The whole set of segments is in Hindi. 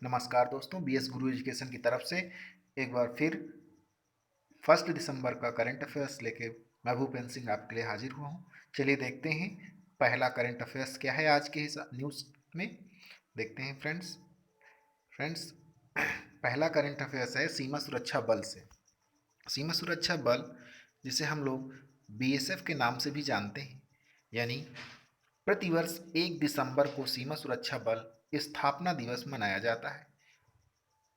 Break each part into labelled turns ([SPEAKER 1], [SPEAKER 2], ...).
[SPEAKER 1] नमस्कार दोस्तों, बीएस गुरु एजुकेशन की तरफ से एक बार फिर 1 दिसंबर का करंट अफेयर्स लेके मैं भूपेंद्र सिंह आपके लिए हाजिर हुआ हूँ। चलिए देखते हैं पहला करंट अफेयर्स क्या है आज के इस न्यूज़ में। देखते हैं फ्रेंड्स पहला करंट अफेयर्स है सीमा सुरक्षा बल से। सीमा सुरक्षा बल, जिसे हम लोग बीएसएफ के नाम से भी जानते हैं, यानी प्रतिवर्ष 1 दिसंबर को सीमा सुरक्षा बल स्थापना दिवस मनाया जाता है।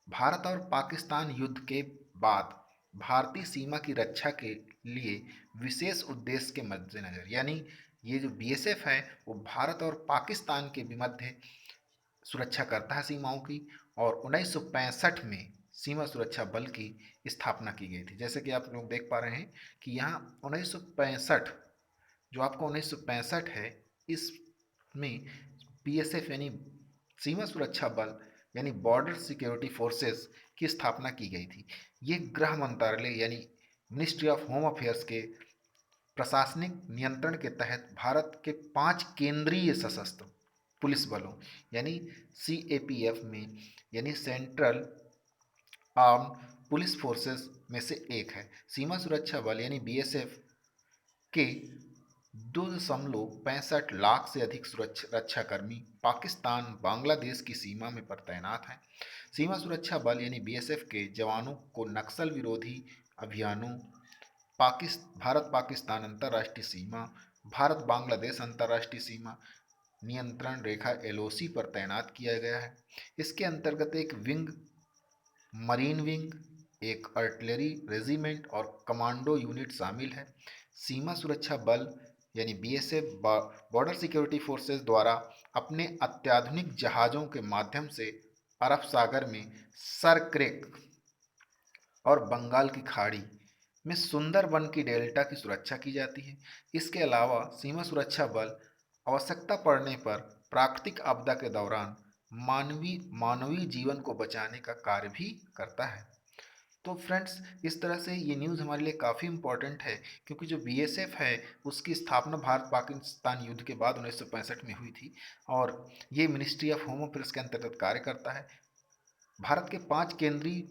[SPEAKER 1] भारत और पाकिस्तान युद्ध के बाद भारतीय सीमा की रक्षा के लिए विशेष उद्देश्य के मद्देनजर, यानी ये जो बीएसएफ है वो भारत और पाकिस्तान के मध्य सुरक्षा करता है सीमाओं की। और 1965 में सीमा सुरक्षा बल की स्थापना की गई थी। जैसे कि आप लोग देख पा रहे हैं कि यहाँ 1965, जो आपको 1965 है, इसमें बीएसएफ यानी सीमा सुरक्षा बल यानी बॉर्डर सिक्योरिटी फोर्सेस की स्थापना की गई थी। ये गृह मंत्रालय यानी मिनिस्ट्री ऑफ होम अफेयर्स के प्रशासनिक नियंत्रण के तहत भारत के 5 केंद्रीय सशस्त्र पुलिस बलों यानी सीएपीएफ में, यानी सेंट्रल आर्म पुलिस फोर्सेस में से एक है। सीमा सुरक्षा बल यानी बीएसएफ के 2.65 लाख से अधिक रक्षाकर्मी पाकिस्तान बांग्लादेश की सीमा में पर तैनात हैं। सीमा सुरक्षा बल यानी बीएसएफ के जवानों को नक्सल विरोधी अभियानों, भारत पाकिस्तान अंतर्राष्ट्रीय सीमा, भारत बांग्लादेश अंतर्राष्ट्रीय सीमा नियंत्रण रेखा एलओसी पर तैनात किया गया है। इसके अंतर्गत एक विंग, मरीन विंग, एक आर्टिलरी रेजिमेंट और कमांडो यूनिट शामिल है। सीमा सुरक्षा बल यानी बीएसएफ बॉर्डर सिक्योरिटी फोर्सेस द्वारा अपने अत्याधुनिक जहाज़ों के माध्यम से अरब सागर में सरक्रेक और बंगाल की खाड़ी में सुंदरबन की डेल्टा की सुरक्षा की जाती है। इसके अलावा सीमा सुरक्षा बल आवश्यकता पड़ने पर प्राकृतिक आपदा के दौरान मानवीय जीवन को बचाने का कार्य भी करता है। तो फ्रेंड्स, इस तरह से ये न्यूज़ हमारे लिए काफ़ी इम्पोर्टेंट है, क्योंकि जो बीएसएफ है उसकी स्थापना भारत पाकिस्तान युद्ध के बाद 1965 में हुई थी और ये मिनिस्ट्री ऑफ होम अफेयर्स के अंतर्गत कार्य करता है। भारत के 5 केंद्रीय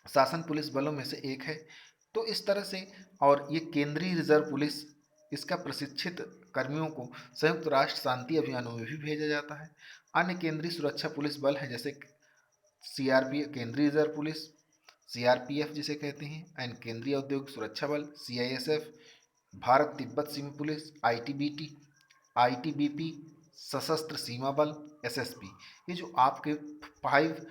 [SPEAKER 1] शासन पुलिस बलों में से एक है। तो इस तरह से, और ये केंद्रीय रिजर्व पुलिस, इसका प्रशिक्षित कर्मियों को संयुक्त राष्ट्र शांति अभियानों में भी भेजा जाता है। अन्य केंद्रीय सुरक्षा पुलिस बल हैं जैसे सीआरपीएफ केंद्रीय रिजर्व पुलिस, सीआरपीएफ जिसे कहते हैं, एंड केंद्रीय औद्योगिक सुरक्षा बल सीआईएसएफ, भारत तिब्बत सीमा पुलिस आईटीबीटी, आईटीबीपी, सशस्त्र सीमा बल एसएसबी। ये जो आपके 5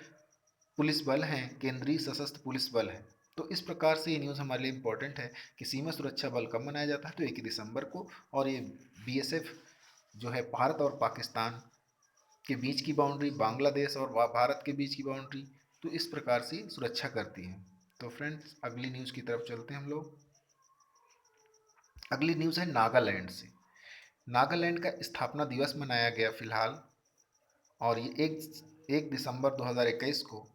[SPEAKER 1] पुलिस बल हैं, केंद्रीय सशस्त्र पुलिस बल हैं। तो इस प्रकार से ये न्यूज़ हमारे लिए इम्पोर्टेंट है कि सीमा सुरक्षा बल कब मनाया जाता है, तो 1 दिसंबर को। और ये बीएसएफ जो है भारत और पाकिस्तान के बीच की बाउंड्री, बांग्लादेश और भारत के बीच की बाउंड्री, तो इस प्रकार से सुरक्षा करती है। तो फ्रेंड्स, अगली न्यूज़ की तरफ चलते हैं हम लोग। अगली न्यूज़ है नागालैंड से। नागालैंड का स्थापना दिवस मनाया गया फिलहाल, और ये 1 दिसंबर 2021 को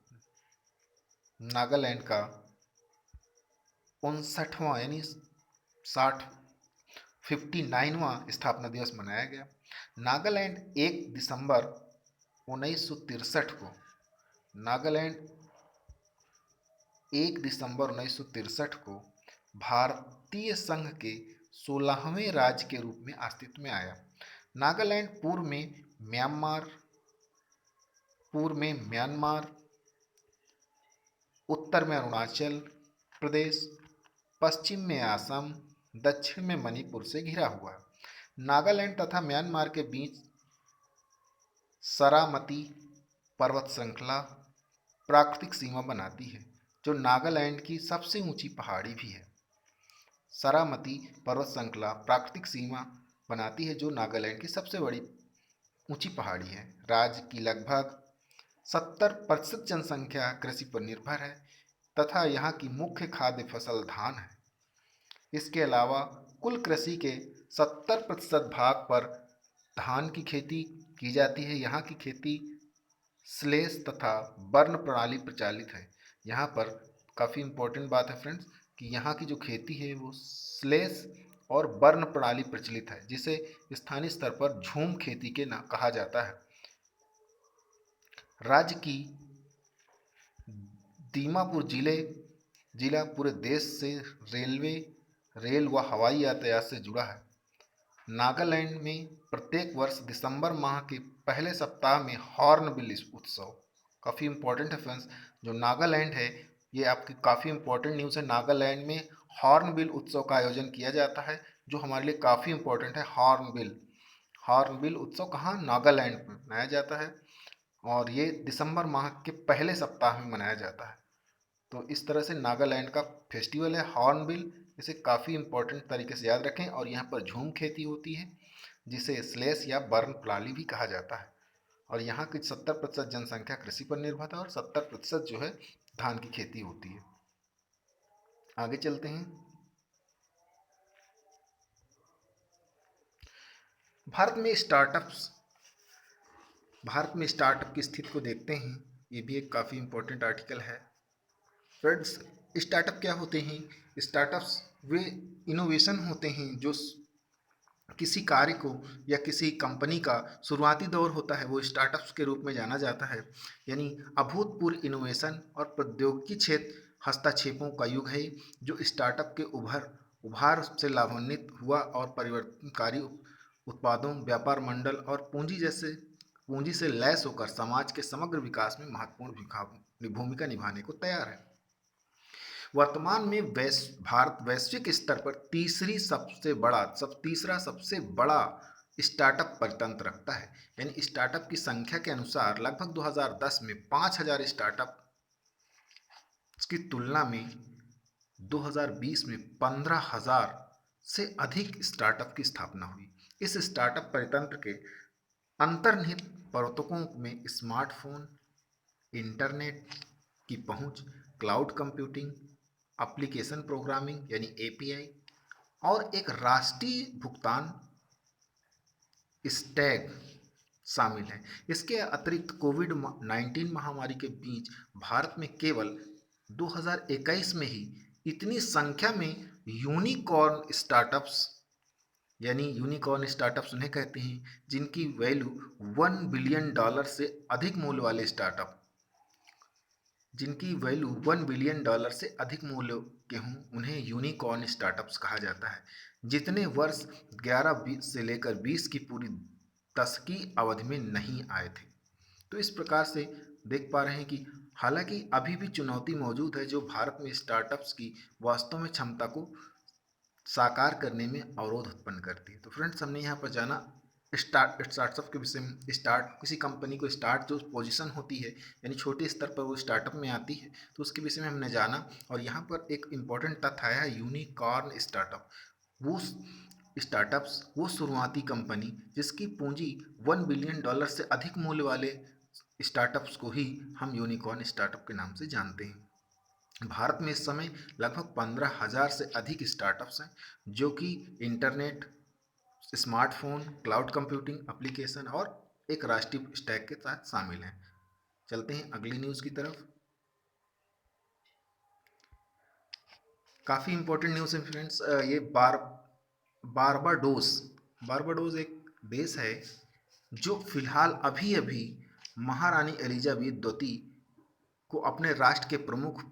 [SPEAKER 1] नागालैंड का 59वां यानी 59वां स्थापना दिवस मनाया गया। नागालैंड 1 दिसंबर 1963 को भारतीय संघ के 16वें राज्य के रूप में अस्तित्व में आया। नागालैंड पूर्व में म्यांमार, उत्तर में अरुणाचल प्रदेश, पश्चिम में असम, दक्षिण में मणिपुर से घिरा हुआ है। नागालैंड तथा म्यांमार के बीच सरामती पर्वत श्रृंखला प्राकृतिक सीमा बनाती है, जो नागालैंड की सबसे ऊंची पहाड़ी भी है। सरामती पर्वत श्रृंखला प्राकृतिक सीमा बनाती है, जो नागालैंड की सबसे बड़ी ऊंची पहाड़ी है। राज्य की लगभग 70% जनसंख्या कृषि पर निर्भर है तथा यहाँ की मुख्य खाद्य फसल धान है। इसके अलावा कुल कृषि के 70% भाग पर धान की खेती की जाती है। यहाँ की खेती स्लेश तथा बर्न प्रणाली प्रचलित है। यहाँ पर काफ़ी इम्पोर्टेंट बात है फ्रेंड्स कि यहाँ की जो खेती है वो स्लेश और बर्न प्रणाली प्रचलित है, जिसे स्थानीय स्तर पर झूम खेती के नाम कहा जाता है। राज्य की दीमापुर जिला पूरे देश से रेल व हवाई यातायात से जुड़ा है। नागालैंड में प्रत्येक वर्ष दिसंबर माह के पहले सप्ताह में हॉर्नबिल उत्सव, काफ़ी इम्पोर्टेंट है फ्रेंड्स। जो नागालैंड है, ये आपकी काफ़ी इम्पोर्टेंट न्यूज़ है। नागालैंड में हॉर्नबिल उत्सव का आयोजन किया जाता है, जो हमारे लिए काफ़ी इम्पोर्टेंट है। हॉर्नबिल उत्सव कहाँ? नागालैंड में मनाया जाता है और ये दिसंबर माह के पहले सप्ताह में मनाया जाता है। तो इस तरह से नागालैंड का फेस्टिवल है हॉर्नबिल। इसे काफ़ी इम्पोर्टेंट तरीके से याद रखें। और यहाँ पर झूम खेती होती है, जिसे स्लेश या बर्न प्लाली भी कहा जाता है। और यहाँ की 70% जनसंख्या कृषि पर निर्भर है और 70% जो है धान की खेती होती है। आगे चलते हैं। भारत में स्टार्टअप की स्थिति को देखते हैं। ये भी एक काफ़ी इम्पोर्टेंट आर्टिकल है। फ्रेंड्स, स्टार्टअप क्या होते हैं? स्टार्टअप्स वे इनोवेशन होते हैं जो किसी कार्य को या किसी कंपनी का शुरुआती दौर होता है, वो स्टार्टअप्स के रूप में जाना जाता है। यानी अभूतपूर्व इनोवेशन और प्रौद्योगिकी क्षेत्र हस्तक्षेपों का युग है, जो स्टार्टअप के उभार से लाभान्वित हुआ और परिवर्तनकारी उत्पादों, व्यापार मॉडल और पूंजी से लैस होकर समाज के समग्र विकास में महत्वपूर्ण भूमिका निभाने को तैयार है। वर्तमान में भारत वैश्विक स्तर पर तीसरा सबसे बड़ा स्टार्टअप परितंत्र रखता है। यानी स्टार्टअप की संख्या के अनुसार लगभग 2010 में 5000 स्टार्टअप की तुलना में 2020 में 15000 से अधिक स्टार्टअप की स्थापना हुई। इस स्टार्टअप परितंत्र के अंतर्निहित परतों में स्मार्टफोन, इंटरनेट की पहुंच, क्लाउड कंप्यूटिंग, एप्लीकेशन प्रोग्रामिंग यानी एपीआई और एक राष्ट्रीय भुगतान स्टैक शामिल है। इसके अतिरिक्त कोविड-19 महामारी के बीच भारत में केवल 2021 में ही इतनी संख्या में यूनिकॉर्न स्टार्टअप्स उन्हें कहते हैं जिनकी वैल्यू $1 बिलियन से अधिक मूल्य वाले स्टार्टअप जिनकी वैल्यू $1 बिलियन से अधिक मूल्य के हों, उन्हें यूनिकॉर्न स्टार्टअप्स कहा जाता है। जितने वर्ष 11 से लेकर 20 की पूरी दशकी अवधि में नहीं आए थे। तो इस प्रकार से देख पा रहे हैं कि हालांकि अभी भी चुनौती मौजूद है, जो भारत में स्टार्टअप्स की वास्तव में क्षमता को साकार करने में अवरोध उत्पन्न करती है। तो फ्रेंड्स, हमने यहाँ पर जाना स्टार्टअप के विषय में। किसी कंपनी को स्टार्ट जो पोजीशन होती है, यानी छोटे स्तर पर वो स्टार्टअप में आती है, तो उसके विषय में हमने जाना। और यहाँ पर एक इम्पॉर्टेंट तथ्य आया है, यूनिकॉर्न स्टार्टअप। वो शुरुआती कंपनी जिसकी पूंजी $1 बिलियन से अधिक मूल्य वाले स्टार्टअप्स को ही हम यूनिकॉर्न स्टार्टअप के नाम से जानते हैं। भारत में इस समय लगभग 15,000 से अधिक स्टार्टअप्स हैं, जो कि internet, smartphone, cloud computing, application और एक राष्ट्रीय स्टैक के साथ शामिल हैं। चलते हैं अगली न्यूज़ की तरफ। काफ़ी इंपॉर्टेंट न्यूज़ है फ्रेंड्स। ये बारबाडोस एक देश है जो फिलहाल अभी अभी महारानी एलिजाबेथ द्वितीय को अपने राष्ट्र के प्रमुख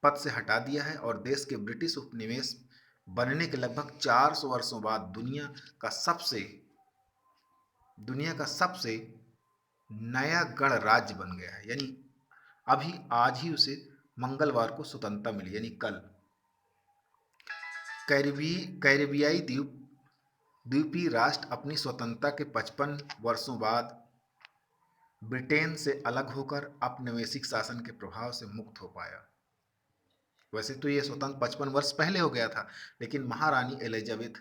[SPEAKER 1] पद से हटा दिया है और देश के ब्रिटिश उपनिवेश बनने के लगभग 400 वर्षों बाद दुनिया का सबसे नया गणराज्य बन गया है। यानी अभी आज ही उसे मंगलवार को स्वतंत्रता मिली, यानी कल। कैरिबियाई द्वीपीय राष्ट्र अपनी स्वतंत्रता के 55 वर्षों बाद ब्रिटेन से अलग होकर औपनिवेशिक शासन के प्रभाव से मुक्त हो पाया। वैसे तो ये स्वतंत्र 55 वर्ष पहले हो गया था, लेकिन महारानी एलिजाबेथ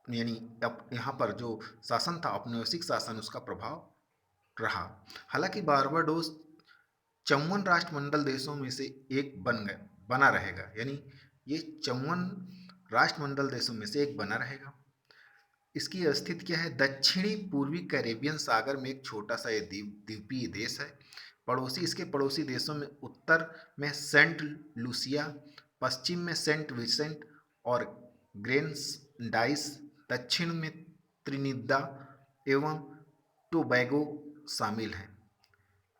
[SPEAKER 1] यानी अब यहाँ पर जो शासन था, औपनिवेशिक शासन, उसका प्रभाव रहा। हालांकि बारबाडोस 54 राष्ट्रमंडल देशों में से एक बना रहेगा। यानी ये 54 राष्ट्रमंडल देशों में से एक बना रहेगा। इसकी स्थिति क्या है? दक्षिणी पूर्वी कैरेबियन सागर में एक छोटा सा ये द्वीपीय देश है। इसके पड़ोसी देशों में उत्तर में सेंट लूसिया, पश्चिम में सेंट विंसेंट और ग्रेनडाइस, दक्षिण में त्रिनिदाद एवं टोबैगो शामिल हैं।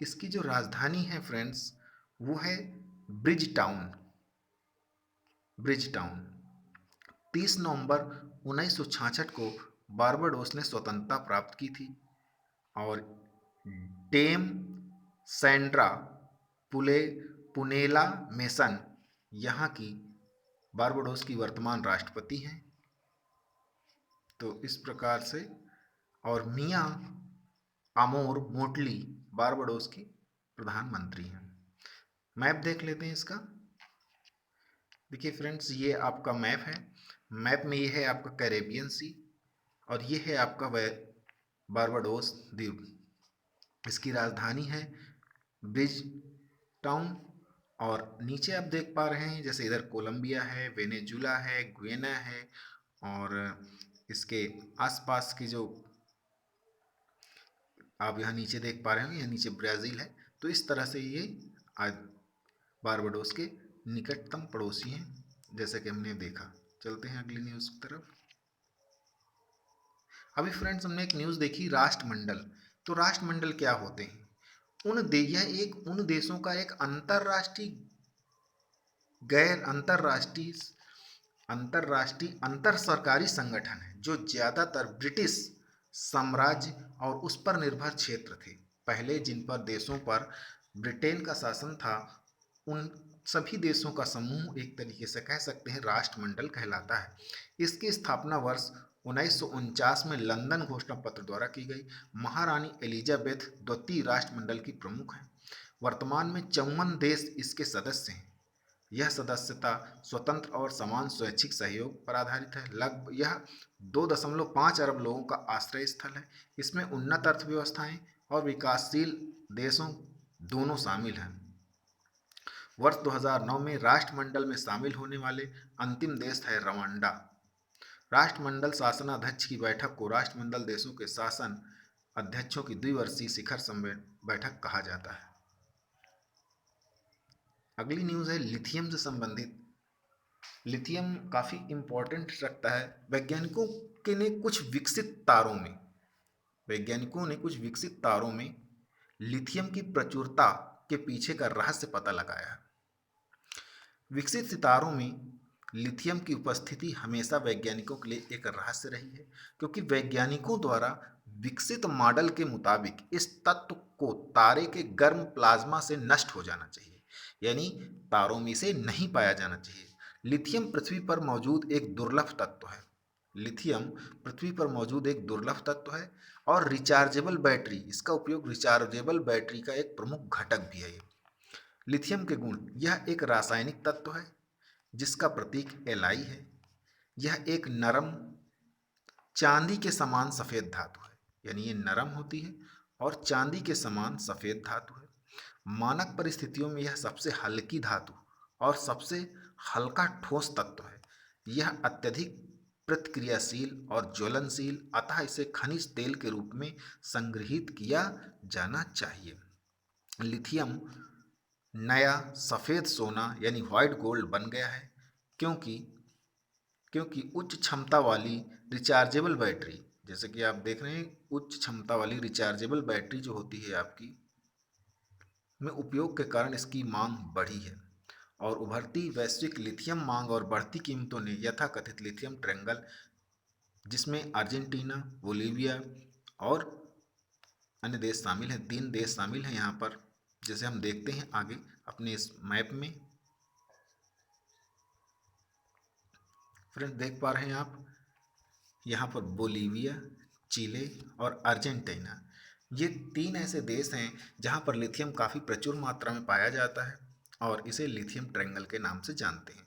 [SPEAKER 1] इसकी जो राजधानी है फ्रेंड्स वो है ब्रिज टाउन। ब्रिज टाउन 30 नवंबर 1966 को बारबाडोस ने स्वतंत्रता प्राप्त की थी और डेम सैंड्रा पुले पुनेला मेसन यहाँ की बारबाडोस की वर्तमान राष्ट्रपति हैं। तो इस प्रकार से, और मियाँ आमोर मोटली बारबाडोस की प्रधानमंत्री हैं। मैप देख लेते हैं इसका। देखिए फ्रेंड्स, ये आपका मैप है। मैप में ये है आपका कैरेबियन सी और ये है आपका बारबाडोस द्वीप। इसकी राजधानी है ब्रिज टाउन और नीचे आप देख पा रहे हैं जैसे इधर कोलंबिया है, वेनेजुला है, गुयाना है और इसके आसपास की जो आप यहाँ नीचे देख पा रहे हो, यहाँ नीचे ब्राज़ील है। तो इस तरह से ये आज बारबाडोस के निकटतम पड़ोसी हैं, जैसे कि हमने देखा। चलते हैं अगली न्यूज़ की तरफ। अभी फ्रेंड्स हमने एक न्यूज़ देखी राष्ट्रमंडल। तो राष्ट्रमंडल क्या होते हैं? यह एक उन देशों का एक अंतर्राष्ट्रीय गैर अंतर्राष्ट्रीय अंतर सरकारी संगठन है जो ज़्यादातर ब्रिटिश साम्राज्य और उस पर निर्भर क्षेत्र थे। पहले जिन पर देशों पर ब्रिटेन का शासन था, उन सभी देशों का समूह एक तरीके से कह सकते हैं राष्ट्रमंडल कहलाता है। इसकी स्थापना वर्ष 1949 में लंदन घोषणा पत्र द्वारा की गई। महारानी एलिजाबेथ द्वितीय राष्ट्रमंडल की प्रमुख हैं। वर्तमान में 54 देश इसके सदस्य हैं। यह सदस्यता स्वतंत्र और समान स्वैच्छिक सहयोग पर आधारित है। लगभग यह 2.5 अरब लोगों का आश्रय स्थल है। इसमें उन्नत अर्थव्यवस्थाएं और विकासशील देशों दोनों शामिल हैं। वर्ष 2009 में राष्ट्रमंडल में शामिल होने वाले अंतिम देश है रवांडा। राष्ट्रमंडल शासनाध्यक्ष की बैठक को राष्ट्रमंडल देशों के शासन अध्यक्षों की द्विवर्षीय शिखर सम्मेलन बैठक कहा जाता है। अगली न्यूज़ है लिथियम से संबंधित। लिथियम काफ़ी इम्पोर्टेंट रखता है। वैज्ञानिकों ने कुछ विकसित तारों में लिथियम की प्रचुरता के पीछे का रहस्य पता लगाया है। विकसित सितारों में लिथियम की उपस्थिति हमेशा वैज्ञानिकों के लिए एक रहस्य रही है, क्योंकि वैज्ञानिकों द्वारा विकसित मॉडल के मुताबिक इस तत्व को तारे के गर्म प्लाज्मा से नष्ट हो जाना चाहिए, यानी तारों में से नहीं पाया जाना चाहिए। लिथियम पृथ्वी पर मौजूद एक दुर्लभ तत्व है। लिथियम पृथ्वी पर मौजूद एक दुर्लभ तत्व है और रिचार्जेबल बैटरी, इसका उपयोग रिचार्जेबल बैटरी का एक प्रमुख घटक भी है। लिथियम के गुण, यह एक रासायनिक तत्व है जिसका प्रतीक Li है। यह एक नरम चांदी के समान सफ़ेद धातु है, यानी ये नरम होती है और चांदी के समान सफ़ेद धातु है। मानक परिस्थितियों में यह सबसे हल्की धातु और सबसे हल्का ठोस तत्व है। यह अत्यधिक प्रतिक्रियाशील और ज्वलनशील, अतः इसे खनिज तेल के रूप में संग्रहित किया जाना चाहिए। लिथियम नया सफ़ेद सोना यानी व्हाइट गोल्ड बन गया है, क्योंकि उच्च क्षमता वाली रिचार्जेबल बैटरी, जैसे कि आप देख रहे हैं, उच्च क्षमता वाली रिचार्जेबल बैटरी जो होती है आपकी में उपयोग के कारण इसकी मांग बढ़ी है। और उभरती वैश्विक लिथियम मांग और बढ़ती कीमतों ने यथाकथित लिथियम ट्रायंगल, जिसमें अर्जेंटीना, बोलीविया और अन्य देश शामिल हैं, 3 देश शामिल हैं यहाँ पर, जैसे हम देखते हैं आगे अपने इस मैप में। फ्रेंड्स देख पा रहे हैं आप यहाँ पर बोलीविया, चिले और अर्जेंटीना, ये 3 ऐसे देश हैं जहाँ पर लिथियम काफ़ी प्रचुर मात्रा में पाया जाता है और इसे लिथियम ट्रायंगल के नाम से जानते हैं।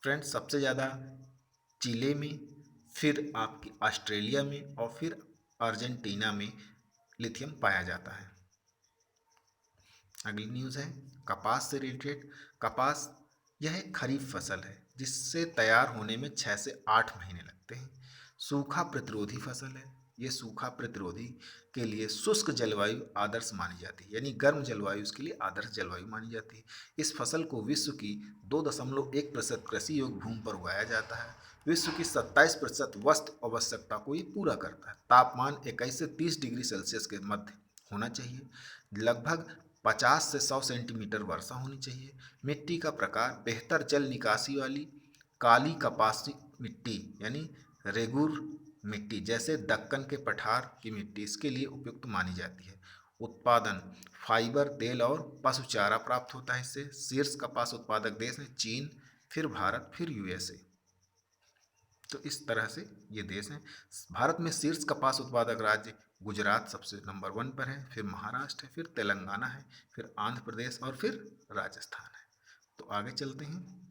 [SPEAKER 1] फ्रेंड्स सबसे ज़्यादा चिले में, फिर आपकी ऑस्ट्रेलिया में और फिर अर्जेंटीना में लिथियम पाया जाता है। अगली न्यूज़ है कपास से रिलेटेड। कपास यह एक खरीफ फसल है जिससे तैयार होने में 6 से 8 महीने लगते हैं। सूखा प्रतिरोधी फसल है। ये सूखा प्रतिरोधी के लिए शुष्क जलवायु आदर्श मानी जाती है, यानी गर्म जलवायु इसके लिए आदर्श जलवायु मानी जाती है। इस फसल को विश्व की 2.1% कृषि योग्य भूमि पर उगाया जाता है। विश्व की 27% वस्त्र आवश्यकता को ये पूरा करता है। तापमान 21 से 30 डिग्री सेल्सियस के मध्य होना चाहिए। लगभग 50 से 100 सेंटीमीटर वर्षा होनी चाहिए। मिट्टी का प्रकार बेहतर जल निकासी वाली काली कपासी मिट्टी यानी रेगुर मिट्टी जैसे दक्कन के पठार की मिट्टी इसके लिए उपयुक्त मानी जाती है। उत्पादन फाइबर, तेल और पशु चारा प्राप्त होता है इससे। शीर्ष कपास उत्पादक देश हैं चीन, फिर भारत, फिर यूएसए। तो इस तरह से ये देश हैं। भारत में शीर्ष कपास उत्पादक राज्य गुजरात सबसे नंबर 1 पर है, फिर महाराष्ट्र है, फिर तेलंगाना है, फिर आंध्र प्रदेश और फिर राजस्थान है। तो आगे चलते हैं।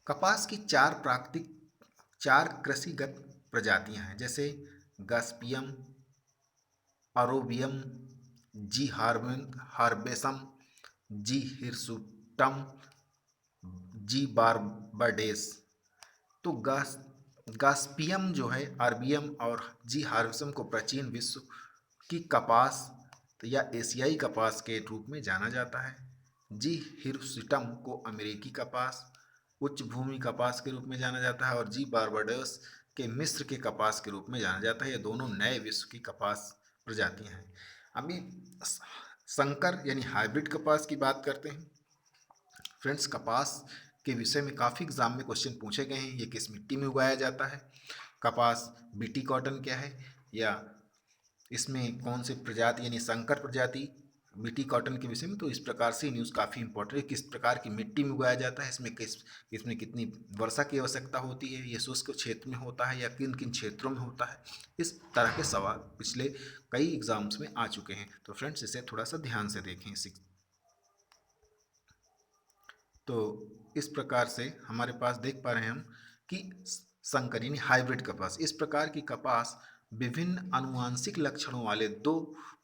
[SPEAKER 1] कपास की चार कृषिगत प्रजातियां हैं, जैसे गॉसिपियम, अरोबियम, जी हार्बेसम, जी हिरसुटम, जी बारबाडेस। तो गास्पियम जो है, आरबीएम और जी हार्बेसम को प्राचीन विश्व की कपास या एशियाई कपास के रूप में जाना जाता है। जी हिरसुटम को अमेरिकी कपास, उच्च भूमि कपास के रूप में जाना जाता है और जी बारबाडोस के मिस्र के कपास के रूप में जाना जाता है। ये दोनों नए विश्व की कपास प्रजातियां हैं। अभी संकर यानी हाइब्रिड कपास की बात करते हैं। फ्रेंड्स, कपास के विषय में काफ़ी एग्जाम में क्वेश्चन पूछे गए हैं। ये किस मिट्टी में उगाया जाता है, कपास बीटी कॉटन क्या है, या इसमें कौन से प्रजाति यानी संकर प्रजाति बीटी कॉटन के विषय में। तो इस प्रकार से न्यूज़ काफ़ी इंपॉर्टेंट है। किस प्रकार की मिट्टी में उगाया जाता है, इसमें कितनी वर्षा की आवश्यकता होती है, ये शुष्क क्षेत्र में होता है या किन किन क्षेत्रों में होता है। इस तरह के सवाल पिछले कई एग्जाम्स में आ चुके हैं। तो फ्रेंड्स, इसे थोड़ा सा ध्यान से देखें। तो इस प्रकार से हमारे पास देख पा रहे हैं हम कि संकर यानी हाइब्रिड कपास, इस प्रकार की कपास विभिन्न आनुवांशिक लक्षणों वाले दो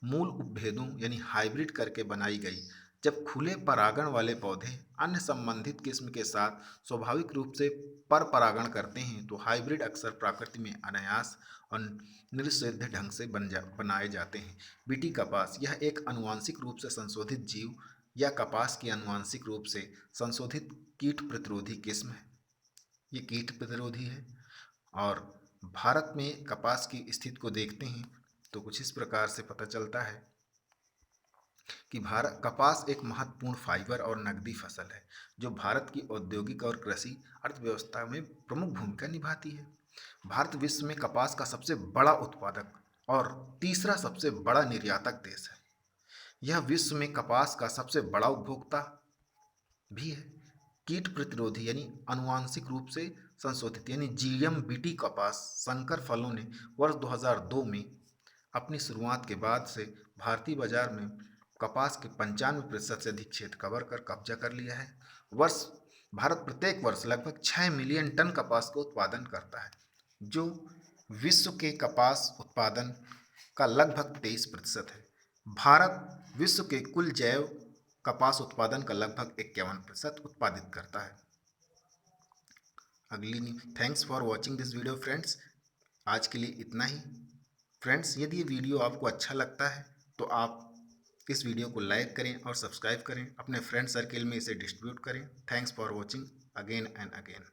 [SPEAKER 1] मूल उपभेदों यानी हाइब्रिड करके बनाई गई। जब खुले परागण वाले पौधे अन्य संबंधित किस्म के साथ स्वाभाविक रूप से पर परागण करते हैं तो हाइब्रिड अक्सर प्रकृति में अनायास और निरसिद्ध ढंग से बनाए जाते हैं। बीटी कपास यह एक आनुवांशिक रूप से संशोधित जीव या कपास की आनुवांशिक रूप से संशोधित कीट प्रतिरोधी किस्म है। ये कीट प्रतिरोधी है। और भारत में कपास की स्थिति को देखते हैं तो कुछ इस प्रकार से पता चलता है कि भारत कपास एक महत्वपूर्ण फाइबर और नकदी फसल है जो भारत की औद्योगिक और कृषि अर्थव्यवस्था में प्रमुख भूमिका निभाती है। भारत विश्व में कपास का सबसे बड़ा उत्पादक और तीसरा सबसे बड़ा निर्यातक देश है। यह विश्व में कपास का सबसे बड़ा उपभोक्ता भी है। कीट प्रतिरोधी यानी आनुवांशिक रूप से संशोधित यानी जीएम बीटी कपास संकर फलों ने वर्ष 2002 में अपनी शुरुआत के बाद से भारतीय बाजार में कपास के 95% से अधिक क्षेत्र कवर कर कब्जा कर लिया है। वर्ष भारत प्रत्येक वर्ष लगभग 6 मिलियन टन कपास का उत्पादन करता है, जो विश्व के कपास उत्पादन का लगभग 23% है। भारत विश्व के कुल जैव कपास उत्पादन का लगभग 51% उत्पादित करता है। अगली thanks for watching this video friends. आज के लिए इतना ही। फ्रेंड्स, यदि ये वीडियो आपको अच्छा लगता है तो आप इस वीडियो को लाइक करें और सब्सक्राइब करें, अपने फ्रेंड सर्किल में इसे डिस्ट्रीब्यूट करें। Thanks for watching again and again.